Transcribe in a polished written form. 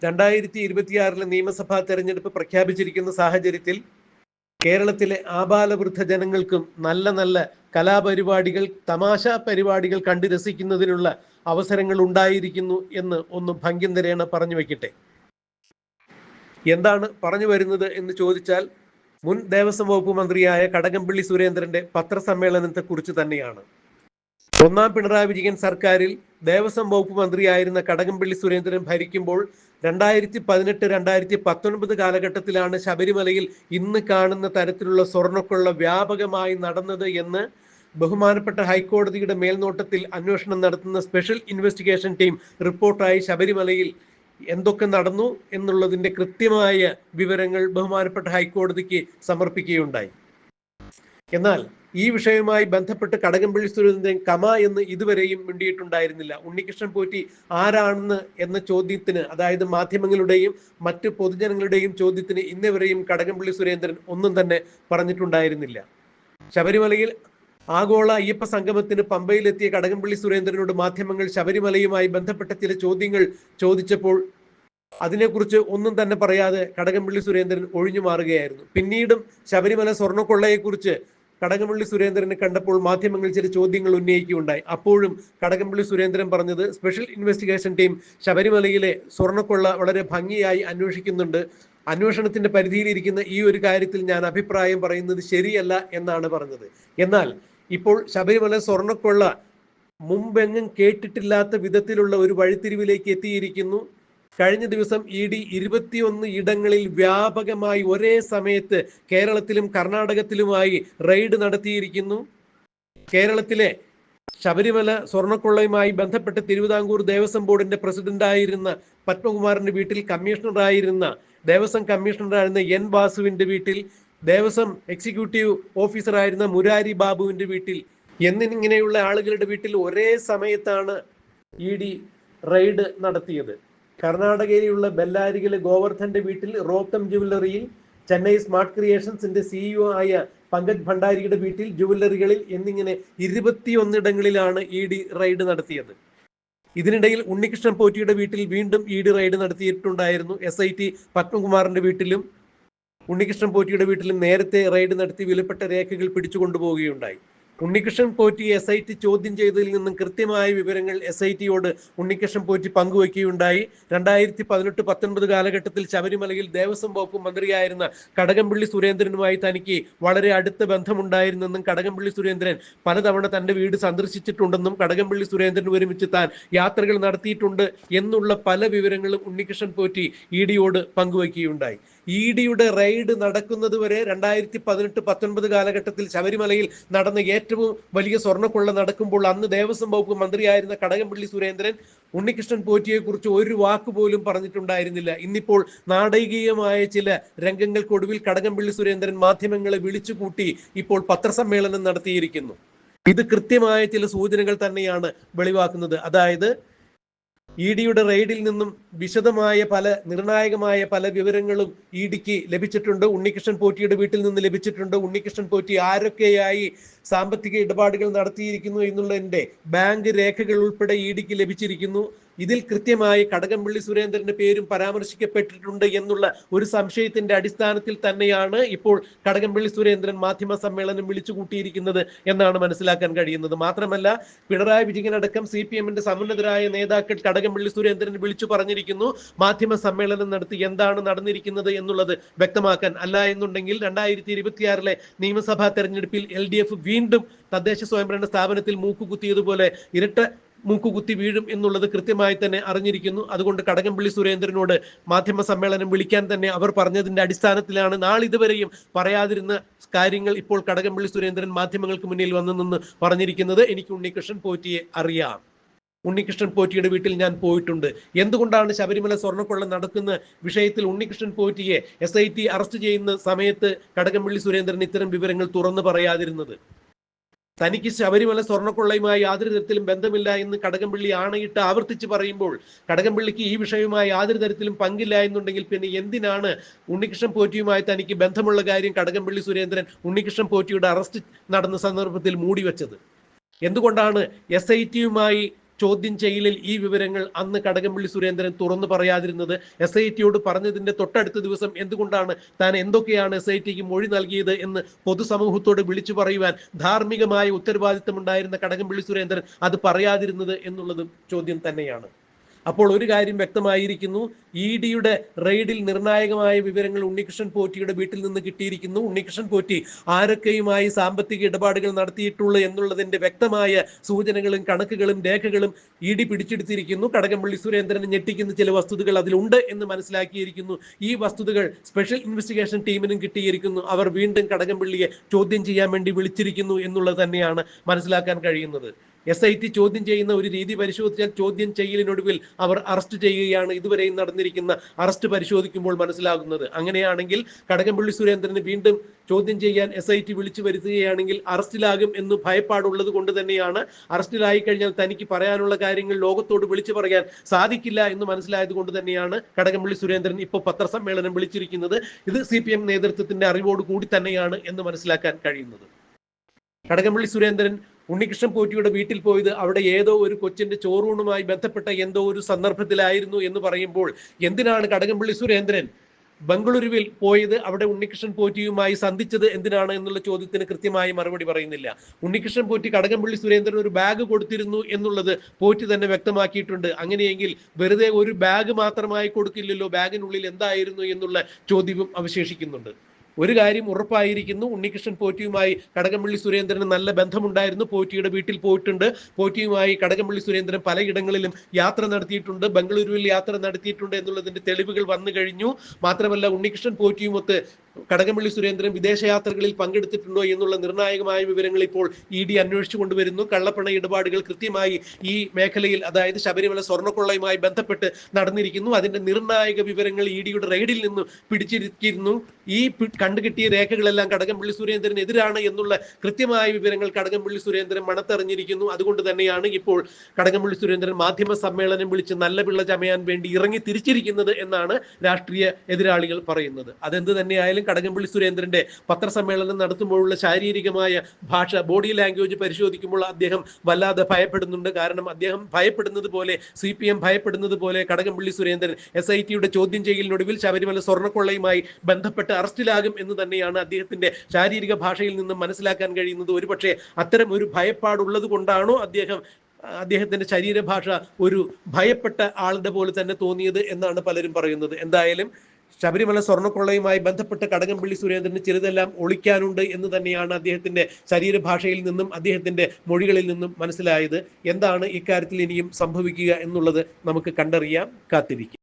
2026 നിയമസഭാ തെരഞ്ഞെടുപ്പ് പ്രഖ്യാപിച്ചിരിക്കുന്ന സാഹചര്യത്തിൽ കേരളത്തിലെ ആബാലവൃദ്ധ ജനങ്ങൾക്കും നല്ല നല്ല കലാപരിപാടികൾ, തമാശ പരിപാടികൾ കണ്ടു രസിക്കുന്നതിനുള്ള അവസരങ്ങൾ ഉണ്ടായിരിക്കുന്നു എന്ന് ഒന്ന് ഭംഗ്യന്തരേണ പറഞ്ഞു വയ്ക്കട്ടെ. എന്താണ് പറഞ്ഞു വരുന്നത് എന്ന് ചോദിച്ചാൽ, മുൻ ദേവസ്വം വകുപ്പ് മന്ത്രിയായ കടകംപള്ളി സുരേന്ദ്രന്റെ പത്രസമ്മേളനത്തെക്കുറിച്ച് തന്നെയാണ്. ഒന്നാം പിണറായി വിജയൻ സർക്കാരിൽ ദേവസ്വം വകുപ്പ് മന്ത്രിയായിരുന്ന കടകംപള്ളി സുരേന്ദ്രൻ ഭരിക്കുമ്പോൾ 2018-2019 കാലഘട്ടത്തിലാണ് ശബരിമലയിൽ ഇന്ന് കാണുന്ന തരത്തിലുള്ള സ്വർണ്ണക്കൊള്ള വ്യാപകമായി നടന്നത് എന്ന് ബഹുമാനപ്പെട്ട ഹൈക്കോടതിയുടെ മേൽനോട്ടത്തിൽ അന്വേഷണം നടത്തുന്ന സ്പെഷ്യൽ ഇൻവെസ്റ്റിഗേഷൻ ടീം റിപ്പോർട്ടായി ശബരിമലയിൽ എന്തൊക്കെ നടന്നു എന്നുള്ളതിന്റെ കൃത്യമായ വിവരങ്ങൾ ബഹുമാനപ്പെട്ട ഹൈക്കോടതിക്ക് സമർപ്പിക്കുകയുണ്ടായി. എന്നാൽ ഈ വിഷയവുമായി ബന്ധപ്പെട്ട് കടകംപള്ളി സുരേന്ദ്രൻ കമ എന്ന് ഇതുവരെയും മിണ്ടിയിട്ടുണ്ടായിരുന്നില്ല. ഉണ്ണികൃഷ്ണൻ പോറ്റി ആരാണെന്ന് എന്ന ചോദ്യത്തിന്, അതായത് മാധ്യമങ്ങളുടെയും മറ്റ് പൊതുജനങ്ങളുടെയും ചോദ്യത്തിന് ഇന്നവരെയും കടകംപള്ളി സുരേന്ദ്രൻ ഒന്നും തന്നെ പറഞ്ഞിട്ടുണ്ടായിരുന്നില്ല. ശബരിമലയിൽ ആഗോള അയ്യപ്പ സംഗമത്തിന് പമ്പയിലെത്തിയ കടകംപള്ളി സുരേന്ദ്രനോട് മാധ്യമങ്ങൾ ശബരിമലയുമായി ബന്ധപ്പെട്ട ചില ചോദ്യങ്ങൾ ചോദിച്ചപ്പോൾ അതിനെക്കുറിച്ച് ഒന്നും തന്നെ പറയാതെ കടകംപള്ളി സുരേന്ദ്രൻ ഒഴിഞ്ഞു മാറുകയായിരുന്നു. പിന്നീടും ശബരിമല സ്വർണ്ണക്കൊള്ളയെക്കുറിച്ച് കടകംപള്ളി സുരേന്ദ്രനെ കണ്ടപ്പോൾ മാധ്യമങ്ങൾ ചില ചോദ്യങ്ങൾ ഉന്നയിക്കുകയുണ്ടായി. അപ്പോഴും കടകംപള്ളി സുരേന്ദ്രൻ പറഞ്ഞത്, സ്പെഷ്യൽ ഇൻവെസ്റ്റിഗേഷൻ ടീം ശബരിമലയിലെ സ്വർണ്ണക്കൊള്ള വളരെ ഭംഗിയായി അന്വേഷിക്കുന്നുണ്ട്. അന്വേഷണത്തിന്റെ പരിധിയിലിരിക്കുന്ന ഈ ഒരു കാര്യത്തിൽ ഞാൻ അഭിപ്രായം പറയുന്നത് ശരിയല്ല എന്നാണ് പറഞ്ഞത്. എന്നാൽ ഇപ്പോൾ ശബരിമല സ്വർണ്ണക്കൊള്ള മുമ്പെങ്ങും കേട്ടിട്ടില്ലാത്ത വിധത്തിലുള്ള ഒരു വഴിത്തിരിവിലേക്ക് എത്തിയിരിക്കുന്നു. കഴിഞ്ഞ ദിവസം ED 21 ഇടങ്ങളിൽ വ്യാപകമായി ഒരേ സമയത്ത് കേരളത്തിലും കർണാടകത്തിലുമായി റെയ്ഡ് നടത്തിയിരിക്കുന്നു. കേരളത്തിലെ ശബരിമല സ്വർണ്ണക്കൊള്ളയുമായി ബന്ധപ്പെട്ട് തിരുവിതാംകൂർ ദേവസ്വം ബോർഡിന്റെ പ്രസിഡന്റായിരുന്ന പത്മകുമാറിന്റെ വീട്ടിൽ, ദേവസ്വം കമ്മീഷണറായിരുന്ന N വാസുവിന്റെ വീട്ടിൽ, ദേവസ്വം എക്സിക്യൂട്ടീവ് ഓഫീസറായിരുന്ന മുരാരി ബാബുവിന്റെ വീട്ടിൽ എന്നിങ്ങനെയുള്ള ആളുകളുടെ വീട്ടിൽ ഒരേ സമയത്താണ് ED റെയ്ഡ് നടത്തിയത്. കർണാടകയിലുള്ള ബെല്ലാരിയിലെ ഗോവർദ്ധന്റെ വീട്ടിൽ, റോത്തം ജുവല്ലറിയിൽ, ചെന്നൈ സ്മാർട്ട് ക്രിയേഷൻസിന്റെ CEO ആയ പങ്കജ് ഭണ്ഡാരിയുടെ വീട്ടിൽ, ജുവല്ലറികളിൽ എന്നിങ്ങനെ 21 ഇടങ്ങളിലാണ് ED റെയ്ഡ് നടത്തിയത്. ഇതിനിടയിൽ ഉണ്ണികൃഷ്ണൻ പോറ്റിയുടെ വീട്ടിൽ വീണ്ടും ED റെയ്ഡ് നടത്തിയിട്ടുണ്ടായിരുന്നു. SIT പത്മകുമാറിന്റെ വീട്ടിലും ഉണ്ണികൃഷ്ണൻ പോറ്റിയുടെ വീട്ടിലും നേരത്തെ റെയ്ഡ് നടത്തി വിലപ്പെട്ട രേഖകൾ പിടിച്ചുകൊണ്ടുപോവുകയുണ്ടായി. ഉണ്ണികൃഷ്ണൻ പോറ്റി SIT ചോദ്യം ചെയ്തതിൽ നിന്നും കൃത്യമായ വിവരങ്ങൾ SITയോട് ഉണ്ണികൃഷ്ണൻ പോറ്റി പങ്കുവയ്ക്കുകയുണ്ടായി. 2018-19 കാലഘട്ടത്തിൽ ശബരിമലയിൽ ദേവസ്വം വകുപ്പ് മന്ത്രിയായിരുന്ന കടകംപള്ളി സുരേന്ദ്രനുമായി തനിക്ക് വളരെ അടുത്ത ബന്ധമുണ്ടായിരുന്നെന്നും കടകംപള്ളി സുരേന്ദ്രൻ പലതവണ തന്റെ വീട് സന്ദർശിച്ചിട്ടുണ്ടെന്നും കടകംപള്ളി സുരേന്ദ്രൻ ഒരുമിച്ച് താൻ യാത്രകൾ നടത്തിയിട്ടുണ്ട് എന്നുള്ള പല വിവരങ്ങളും ഉണ്ണികൃഷ്ണൻ പോറ്റി EDയോട് പങ്കുവയ്ക്കുകയുണ്ടായി. EDയുടെ റെയ്ഡ് നടക്കുന്നതുവരെ 2018-19 കാലഘട്ടത്തിൽ ശബരിമലയിൽ നടന്ന ഏറ്റവും വലിയ സ്വർണ്ണക്കൊള്ള നടക്കുമ്പോൾ അന്ന് ദേവസ്വം വകുപ്പ് മന്ത്രിയായിരുന്ന കടകംപള്ളി സുരേന്ദ്രൻ ഉണ്ണികൃഷ്ണൻ പോറ്റിയെ കുറിച്ച് ഒരു വാക്കുപോലും പറഞ്ഞിട്ടുണ്ടായിരുന്നില്ല. ഇന്നിപ്പോൾ നാടകീയമായ ചില രംഗങ്ങൾക്കൊടുവിൽ കടകംപള്ളി സുരേന്ദ്രൻ മാധ്യമങ്ങളെ വിളിച്ചുകൂട്ടി ഇപ്പോൾ പത്രസമ്മേളനം നടത്തിയിരിക്കുന്നു. ഇത് കൃത്യമായ ചില സൂചനകൾ തന്നെയാണ് വെളിവാക്കുന്നത്. അതായത് EDയുടെ റെയ്ഡിൽ നിന്നും വിശദമായ നിർണായകമായ പല വിവരങ്ങളും EDക്ക് ലഭിച്ചിട്ടുണ്ട്. ഉണ്ണികൃഷ്ണൻ പോറ്റിയുടെ വീട്ടിൽ നിന്ന് ലഭിച്ചിട്ടുണ്ട്. ഉണ്ണികൃഷ്ണൻ പോറ്റി ആരൊക്കെയായി സാമ്പത്തിക ഇടപാടുകൾ നടത്തിയിരിക്കുന്നു എന്നുള്ളതിന്റെ ബാങ്ക് രേഖകൾ ഉൾപ്പെടെ EDക്ക് ലഭിച്ചിരിക്കുന്നു. ഇതിൽ കൃത്യമായി കടകംപള്ളി സുരേന്ദ്രന്റെ പേരും പരാമർശിക്കപ്പെട്ടിട്ടുണ്ട് എന്നുള്ള ഒരു സംശയത്തിന്റെ അടിസ്ഥാനത്തിൽ തന്നെയാണ് ഇപ്പോൾ കടകംപള്ളി സുരേന്ദ്രൻ മാധ്യമ സമ്മേളനം വിളിച്ചു കൂട്ടിയിരിക്കുന്നത് എന്നാണ് മനസ്സിലാക്കാൻ കഴിയുന്നത്. മാത്രമല്ല, പിണറായി വിജയൻ അടക്കം CPMന്റെ സമുന്നതരായ നേതാക്കൾ കടകംപള്ളി സുരേന്ദ്രൻ വിളിച്ചു പറഞ്ഞിരിക്കുന്നു, മാധ്യമ സമ്മേളനം നടത്തി എന്താണ് നടന്നിരിക്കുന്നത് എന്നുള്ളത് വ്യക്തമാക്കാൻ. അല്ല എന്നുണ്ടെങ്കിൽ 2026 നിയമസഭാ തെരഞ്ഞെടുപ്പിൽ LDF വീണ്ടും തദ്ദേശ സ്വയംഭരണ സ്ഥാപനത്തിൽ മൂക്കുകുത്തിയതുപോലെ ഇരട്ട മൂക്കുകുത്തി വീഴും എന്നുള്ളത് കൃത്യമായി തന്നെ അറിഞ്ഞിരിക്കുന്നു. അതുകൊണ്ട് കടകംപള്ളി സുരേന്ദ്രനോട് മാധ്യമ സമ്മേളനം വിളിക്കാൻ തന്നെ അവർ പറഞ്ഞതിന്റെ അടിസ്ഥാനത്തിലാണ് നാളിതുവരെയും പറയാതിരുന്ന കാര്യങ്ങൾ ഇപ്പോൾ കടകംപള്ളി സുരേന്ദ്രൻ മാധ്യമങ്ങൾക്ക് മുന്നിൽ വന്നു നിന്ന് പറഞ്ഞിരിക്കുന്നത്. എനിക്ക് ഉണ്ണികൃഷ്ണൻ പോറ്റിയെ അറിയാം, ഉണ്ണികൃഷ്ണൻ പോറ്റിയുടെ വീട്ടിൽ ഞാൻ പോയിട്ടുണ്ട്. എന്തുകൊണ്ടാണ് ശബരിമല സ്വർണ്ണക്കൊള്ള നടക്കുന്ന വിഷയത്തിൽ ഉണ്ണികൃഷ്ണൻ പോറ്റിയെ SIT അറസ്റ്റ് ചെയ്യുന്ന സമയത്ത് കടകംപള്ളി സുരേന്ദ്രൻ ഇത്തരം വിവരങ്ങൾ തുറന്നു പറയാതിരുന്നത്? തനിക്ക് ശബരിമല സ്വർണ്ണക്കൊള്ളയുമായി യാതൊരു തരത്തിലും ബന്ധമില്ല എന്ന് കടകംപള്ളി ആണയിട്ട് ആവർത്തിച്ച് പറയുമ്പോൾ കടകംപള്ളിക്ക് ഈ വിഷയവുമായി യാതൊരു തരത്തിലും പങ്കില്ല എന്നുണ്ടെങ്കിൽ പിന്നെ എന്തിനാണ് ഉണ്ണികൃഷ്ണൻ പോറ്റിയുമായി തനിക്ക് ബന്ധമുള്ള കാര്യം കടകംപള്ളി സുരേന്ദ്രൻ ഉണ്ണികൃഷ്ണൻ പോറ്റിയുടെ അറസ്റ്റ് നടന്ന സന്ദർഭത്തിൽ മൂടിവെച്ചത്? എന്തുകൊണ്ടാണ് SITയുമായി ചോദ്യം ചെയ്യലിൽ ഈ വിവരങ്ങൾ അന്ന് കടകംപള്ളി സുരേന്ദ്രൻ തുറന്നു പറയാതിരുന്നത്? SIT പറഞ്ഞതിന്റെ തൊട്ടടുത്ത ദിവസം എന്തുകൊണ്ടാണ് താൻ എന്തൊക്കെയാണ് SITക്ക് മൊഴി നൽകിയത് എന്ന് പൊതുസമൂഹത്തോട് വിളിച്ചു പറയുവാൻ ധാർമ്മികമായ ഉത്തരവാദിത്തമുണ്ടായിരുന്ന കടകംപള്ളി സുരേന്ദ്രൻ അത് പറയാതിരുന്നത് എന്നുള്ളതും ചോദ്യം തന്നെയാണ്. അപ്പോൾ ഒരു കാര്യം വ്യക്തമായിരിക്കുന്നു, EDയുടെ റെയ്ഡിൽ നിർണായകമായ വിവരങ്ങൾ ഉണ്ണികൃഷ്ണൻ പോറ്റിയുടെ വീട്ടിൽ നിന്ന് കിട്ടിയിരിക്കുന്നു. ഉണ്ണികൃഷ്ണൻ പോറ്റി ആരൊക്കെയുമായി സാമ്പത്തിക ഇടപാടുകൾ നടത്തിയിട്ടുള്ളൂ എന്നുള്ളതിന്റെ വ്യക്തമായ സൂചനകളും കണക്കുകളും രേഖകളും ED പിടിച്ചെടുത്തിരിക്കുന്നു. കടകംപള്ളി സുരേന്ദ്രനെ ഞെട്ടിക്കുന്ന ചില വസ്തുതകൾ അതിലുണ്ട് എന്ന് മനസ്സിലാക്കിയിരിക്കുന്നു. ഈ വസ്തുതകൾ സ്പെഷ്യൽ ഇൻവെസ്റ്റിഗേഷൻ ടീമിനും കിട്ടിയിരിക്കുന്നു. അവർ വീണ്ടും കടകംപള്ളിയെ ചോദ്യം ചെയ്യാൻ വേണ്ടി വിളിച്ചിരിക്കുന്നു എന്നുള്ളത് തന്നെയാണ് മനസ്സിലാക്കാൻ കഴിയുന്നത്. SIT ചോദ്യം ചെയ്യുന്ന ഒരു രീതി പരിശോധിച്ചാൽ ചോദ്യം ചെയ്യലിനൊടുവിൽ അവർ അറസ്റ്റ് ചെയ്യുകയാണ് ഇതുവരെയും നടന്നിരിക്കുന്ന അറസ്റ്റ് പരിശോധിക്കുമ്പോൾ മനസ്സിലാകുന്നത്. അങ്ങനെയാണെങ്കിൽ കടകംപള്ളി സുരേന്ദ്രന് വീണ്ടും ചോദ്യം ചെയ്യാൻ SIT വിളിച്ചു വരുത്തുകയാണെങ്കിൽ അറസ്റ്റിലാകും എന്ന് ഭയപ്പാടുള്ളത് കൊണ്ട് തന്നെയാണ്. അറസ്റ്റിലായി കഴിഞ്ഞാൽ തനിക്ക് പറയാനുള്ള കാര്യങ്ങൾ ലോകത്തോട് വിളിച്ചു പറയാൻ സാധിക്കില്ല എന്ന് മനസ്സിലായത് കൊണ്ട് തന്നെയാണ് കടകംപള്ളി സുരേന്ദ്രൻ ഇപ്പോൾ പത്രസമ്മേളനം വിളിച്ചിരിക്കുന്നത്. ഇത് CPM നേതൃത്വത്തിന്റെ അറിവോട് കൂടി തന്നെയാണ് എന്ന് മനസ്സിലാക്കാൻ കഴിയുന്നത്. കടകംപള്ളി സുരേന്ദ്രൻ ഉണ്ണികൃഷ്ണൻ പോറ്റിയുടെ വീട്ടിൽ പോയത് അവിടെ ഏതോ ഒരു കൊച്ചിന്റെ ചോറൂണുമായി ബന്ധപ്പെട്ട എന്തോ ഒരു സന്ദർഭത്തിലായിരുന്നു എന്ന് പറയുമ്പോൾ എന്തിനാണ് കടകംപള്ളി സുരേന്ദ്രൻ ബംഗളൂരുവിൽ പോയത്, അവിടെ ഉണ്ണികൃഷ്ണൻ പോറ്റിയുമായി സന്ധിച്ചത് എന്തിനാണ് എന്നുള്ള ചോദ്യത്തിന് കൃത്യമായി മറുപടി പറയുന്നില്ല. ഉണ്ണികൃഷ്ണൻ പോറ്റി കടകംപള്ളി സുരേന്ദ്രൻ ഒരു ബാഗ് കൊടുത്തിരുന്നു എന്നുള്ളത് പോറ്റി തന്നെ വ്യക്തമാക്കിയിട്ടുണ്ട്. അങ്ങനെയെങ്കിൽ വെറുതെ ഒരു ബാഗ് മാത്രമായി കൊടുക്കില്ലല്ലോ, ബാഗിനുള്ളിൽ എന്തായിരുന്നു എന്നുള്ള ചോദ്യവും അവശേഷിക്കുന്നുണ്ട്. ഒരു കാര്യം ഉറപ്പായിരിക്കുന്നു, ഉണ്ണികൃഷ്ണൻ പോറ്റിയുമായി കടകംപള്ളി സുരേന്ദ്രന് നല്ല ബന്ധമുണ്ടായിരുന്നു. പോറ്റിയുടെ വീട്ടിൽ പോയിട്ടുണ്ട്. പോറ്റിയുമായി കടകംപള്ളി സുരേന്ദ്രൻ പലയിടങ്ങളിലും യാത്ര നടത്തിയിട്ടുണ്ട്, ബംഗളൂരുവിൽ യാത്ര നടത്തിയിട്ടുണ്ട് എന്നുള്ളതിന്റെ തെളിവുകൾ വന്നു കഴിഞ്ഞു. മാത്രമല്ല ഉണ്ണികൃഷ്ണൻ പോറ്റിയുമൊത്ത് കടകംപള്ളി സുരേന്ദ്രൻ വിദേശയാത്രകളിൽ പങ്കെടുത്തിട്ടുണ്ടോ എന്നുള്ള നിർണായകമായ വിവരങ്ങൾ ഇപ്പോൾ ED അന്വേഷിച്ചു കൊണ്ടുവരുന്നു. കള്ളപ്പണ ഇടപാടുകൾ കൃത്യമായി ഈ മേഖലയിൽ, അതായത് ശബരിമല സ്വർണ്ണക്കൊള്ളയുമായി ബന്ധപ്പെട്ട് നടന്നിരിക്കുന്നു. അതിന്റെ നിർണായക വിവരങ്ങൾ EDയുടെ റെയ്ഡിൽ നിന്ന് പിടിച്ചിരിക്കുന്നു. ഈ കണ്ടുകിട്ടിയ രേഖകളെല്ലാം കടകംപള്ളി സുരേന്ദ്രനെതിരാണ് എന്നുള്ള കൃത്യമായ വിവരങ്ങൾ കടകംപള്ളി സുരേന്ദ്രൻ മണത്തറിഞ്ഞിരിക്കുന്നു. അതുകൊണ്ട് തന്നെയാണ് ഇപ്പോൾ കടകംപള്ളി സുരേന്ദ്രൻ മാധ്യമ സമ്മേളനം വിളിച്ച് നല്ല പിള്ള ചമയാൻ വേണ്ടി ഇറങ്ങി തിരിച്ചിരിക്കുന്നത് എന്നാണ് രാഷ്ട്രീയ എതിരാളികൾ പറയുന്നത്. അതെന്ത് തന്നെയായാലും കടകംപള്ളി സുരേന്ദ്രന്റെ പത്രസമ്മേളനം നടത്തുമ്പോഴുള്ള ശാരീരികമായ ഭാഷ, ബോഡി ലാംഗ്വേജ് പരിശോധിക്കുമ്പോൾ അദ്ദേഹം വല്ലാതെ ഭയപ്പെടുന്നുണ്ട്. കാരണം അദ്ദേഹം ഭയപ്പെടുന്നത് പോലെ, CPM ഭയപ്പെടുന്നത് പോലെ കടകംപള്ളി സുരേന്ദ്രൻ SITയുടെ ചോദ്യം ചെയ്യലിനൊടുവിൽ ശബരിമല സ്വർണ്ണക്കൊള്ളയുമായി ബന്ധപ്പെട്ട് അറസ്റ്റിലാകും എന്ന് തന്നെയാണ് അദ്ദേഹത്തിന്റെ ശാരീരിക ഭാഷയിൽ നിന്നും മനസ്സിലാക്കാൻ കഴിയുന്നത്. ഒരുപക്ഷെ അത്തരം ഒരു ഭയപ്പാടുള്ളത് കൊണ്ടാണോ അദ്ദേഹത്തിന്റെ ശരീരഭാഷ ഒരു ഭയപ്പെട്ട ആളുടെ പോലെ തന്നെ തോന്നിയത് എന്നാണ് പലരും പറയുന്നത്. എന്തായാലും ശബരിമല സ്വർണ്ണക്കൊള്ളയുമായി ബന്ധപ്പെട്ട് കടകംപള്ളി സുരേന്ദ്രന് ചിലതെല്ലാം ഒളിക്കാനുണ്ട് എന്ന് തന്നെയാണ് അദ്ദേഹത്തിന്റെ ശരീരഭാഷയിൽ നിന്നും അദ്ദേഹത്തിന്റെ മൊഴികളിൽ നിന്നും മനസ്സിലായത്. എന്താണ് ഇക്കാര്യത്തിൽ ഇനിയും സംഭവിക്കുക എന്നുള്ളത് നമുക്ക് കണ്ടറിയാം, കാത്തിരിക്കാം.